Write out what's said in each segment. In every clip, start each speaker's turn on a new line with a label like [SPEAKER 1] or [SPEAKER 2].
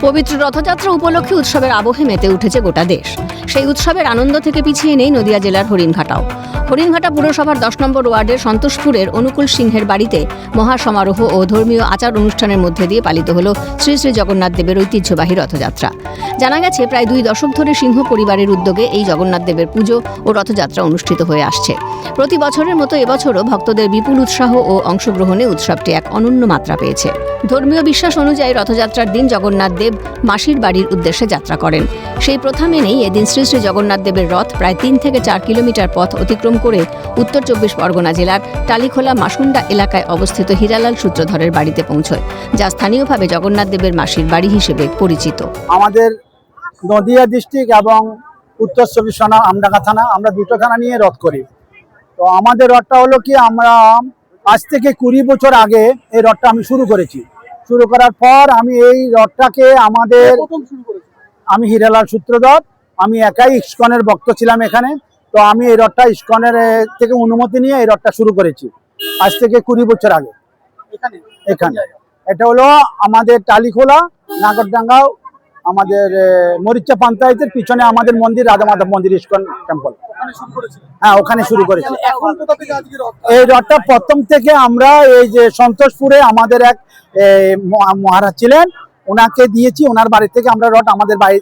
[SPEAKER 1] পবিত্র রথযাত্রা উপলক্ষে উৎসবের আবহে মেতে উঠেছে গোটা দেশ। সেই উৎসবের আনন্দ থেকে পিছিয়ে নেই নদিয়া জেলার হরিণঘাটাও। হরিণঘাটা পুরসভার 10 নম্বর ওয়ার্ডের সন্তোষপুরের অনুকূল সিংহের বাড়িতে মহাসমারোহ ও ধর্মীয় আচার অনুষ্ঠানের মধ্যে দিয়ে পালিত হল শ্রী শ্রী জগন্নাথ দেবের ঐতিহ্যবাহী রথযাত্রা। জানা গেছে প্রায় 2 দশক ধরে সিংহ পরিবারের উদ্যোগে এই জগন্নাথ দেবের পুজো ও রথযাত্রা অনুষ্ঠিত হয়ে আসছে। প্রতি বছরের মতো এবছরও ভক্তদের বিপুল উৎসাহ ও অংশগ্রহণে উৎসবটি এক অনন্য মাত্রা পেয়েছে। ধর্মীয় বিশ্বাস অনুযায়ী রথযাত্রার দিন জগন্নাথ দেব মাসির বাড়ির উদ্দেশ্যে যাত্রা করেন। সেই প্রথা মেনেই এদিন শ্রী শ্রী জগন্নাথ দেবের রথ প্রায় 3 থেকে 4 কিলোমিটার পথ অতিক্রম করে উত্তর 24 পরগনা জেলার টালিখোলা মাসুন্ডা এলাকায় অবস্থিত হীরালাল সূত্রধরের বাড়িতে পৌঁছয়, যা স্থানীয়ভাবে জগন্নাথ দেবের মাসির বাড়ি হিসেবে পরিচিত।
[SPEAKER 2] আমাদের নদিয়া ডিস্ট্রিক্ট এবং উত্তর 24 পরগনা আমডাঙ্গা থানা, আমরা দুটো থানা নিয়ে রথ করি। তো আমাদের রথটা হলো কি, আমরা আজ থেকে 20 বছর আগে এই রথটা আমি শুরু করেছি। শুরু করার পর আমি এই রথটাকে আমি হীরালাল সূত্রধর, আমি একাই ইস্কনের ভক্ত ছিলাম এখানে। তো আমি এই রথটা ইস্কনের থেকে অনুমতি নিয়ে এই রথটা শুরু করেছি আজ থেকে 20 বছর আগে এখানে। এটা হলো আমাদের টালিখোলা নাগরডাঙ্গা, আমাদের মরিচা পঞ্চায়েতের পিছনে আমাদের মন্দির, রাধা মাধব মন্দির, ইস্কন টেম্পল। হ্যাঁ, ওখানে শুরু করেছি। এই রথটা প্রথম থেকে আমরা এই যে সন্তোষপুরে আমাদের এক মহারাজ ছিলেন, ওনাকে দিয়েছি। ওনার বাড়ি থেকে আমরা রথ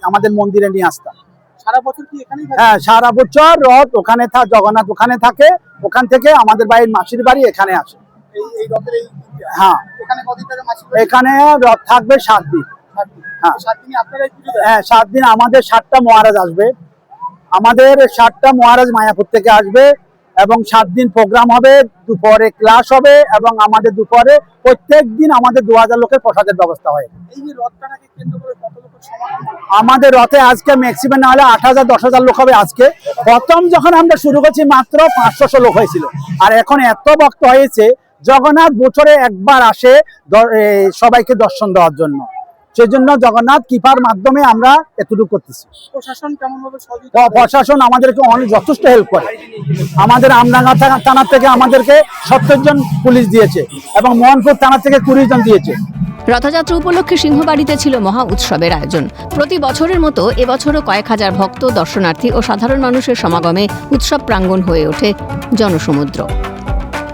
[SPEAKER 2] আমাদের মন্দিরে নিয়ে আসতাম। হ্যাঁ, সারা বছর রথ ওখানে জগন্নাথ ওখানে থাকে। ওখান থেকে আমাদের বাড়ির মাসির বাড়ি এখানে আসে। হ্যাঁ, এখানে রথ থাকবে 7 দিন। হ্যাঁ, 7 দিন আমাদের 7টা মহারাজ আসবে। আমাদের 7টা মহারাজ মায়াপুর থেকে আসবে এবং 7 দিন প্রোগ্রাম হবে, দুপুরে ক্লাস হবে এবং আমাদের দুপুরে প্রত্যেক দিন আমাদের 2000 লোকের প্রসাদের ব্যবস্থা হয়। আমাদের রথে আজকে ম্যাক্সিমাম না হলে 8000 10,000 লোক হবে। আজকে প্রথম যখন আমরা শুরু করছি মাত্র 500 লোক হয়েছিল, আর এখন এত ভক্ত হয়েছে। জগন্নাথ বছরে একবার আসে সবাইকে দর্শন দেওয়ার জন্য। সেজন্য জগন্নাথ কৃপার মাধ্যমে আমরা এতটুকু করতেছি। প্রশাসন আমাদেরকে অনেক যথেষ্ট হেল্প করে। আমাদের আমডাঙ্গা থানা থেকে আমাদেরকে 70 জন পুলিশ দিয়েছে এবং মোহনপুর থানা থেকে 20 জন দিয়েছে।
[SPEAKER 1] রথযাত্রা উপলক্ষে সিংহবাড়িতে ছিল মহা উৎসবের আয়োজন। প্রতি বছরের মতো এবছরও কয়েক হাজার ভক্ত, দর্শনার্থী ও সাধারণ মানুষের সমাগমে উৎসব প্রাঙ্গণ হয়ে ওঠে জনসমুদ্র।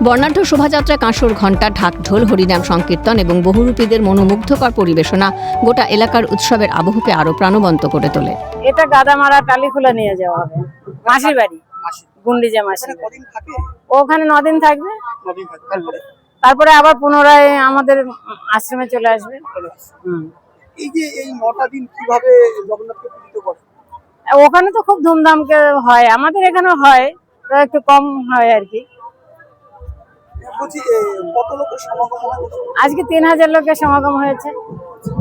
[SPEAKER 1] বর্ণাঢ্য শোভাযাত্রায় কাঁসর ঘণ্টা, ঢাক ঢোল, হরিনাম সংকীর্তন এবং বহুরূপীদের মনোমুগ্ধকর পরিবেশনা গোটা এলাকার উৎসবের আবহকে আরো প্রাণবন্ত করে তোলে।
[SPEAKER 3] এটা গাদামারা টালিখোলা নিয়ে যাওয়া হবে, মাসির বাড়ি, গুন্ডিজা মাসি। ওখানে 9 দিন থাকবে, তারপরে আবার পুনরায় আমাদের আশ্রমে চলে আসবে।
[SPEAKER 2] এই যে এই 9টা দিন কিভাবে জগন্নাথকে পূজিত করে?
[SPEAKER 3] ওখানে তো খুব ধুমধামকে হয়, আমাদের এখানে হয় তো একটু কম হয় আর কি। আজকে 3000 লোকের সমাগম হয়েছে।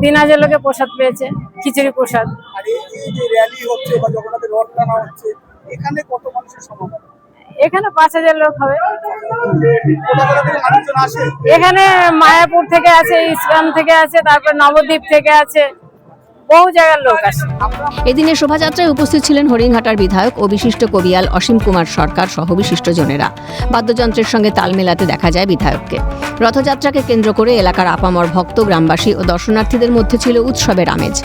[SPEAKER 3] 3000 লোকে প্রসাদ পেয়েছে, খিচুড়ি প্রসাদ।
[SPEAKER 2] আর এই যে র্যালি হচ্ছে বা জগন্নাথের রথ টানা হচ্ছে, এখানে কত মানুষের সমাগম?
[SPEAKER 3] এখানে 5000 লোক হবে। এখানে মায়াপুর থেকে আছে, ইস্কন থেকে আছে, তারপর নবদ্বীপ থেকে আছে, বহু জায়গার লোক আসে।
[SPEAKER 1] এদিনের শোভাযাত্রায় উপস্থিত ছিলেন হরিণঘাটার বিধায়ক ও বিশিষ্ট কবিয়াল অসীম কুমার সরকার সহ বিশিষ্টজনেরা। বাদ্যযন্ত্রের সঙ্গে তাল মেলাতে দেখা যায় বিধায়ককে। রথযাত্রাকে কেন্দ্র করে এলাকার আপামর ভক্ত, গ্রামবাসী ও দর্শনার্থীদের মধ্যে ছিল উৎসবের আমেজ।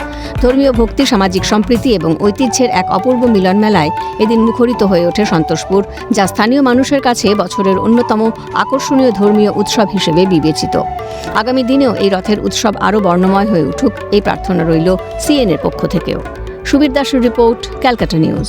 [SPEAKER 1] ধর্মীয় ভক্তি, সামাজিক সম্প্রীতি এবং ঐতিহ্যের এক অপূর্ব মিলন মেলায় এদিন মুখরিত হয়ে ওঠে সন্তোষপুর, যা স্থানীয় মানুষের কাছে বছরের অন্যতম আকর্ষণীয় ধর্মীয় উৎসব হিসেবে বিবেচিত। আগামী দিনেও এই রথের উৎসব আরও বর্ণময় হয়ে উঠুক, এই প্রার্থনা রইল সিএনএর পক্ষ থেকেও। সুবীর দাসের রিপোর্ট, ক্যালকাটা নিউজ।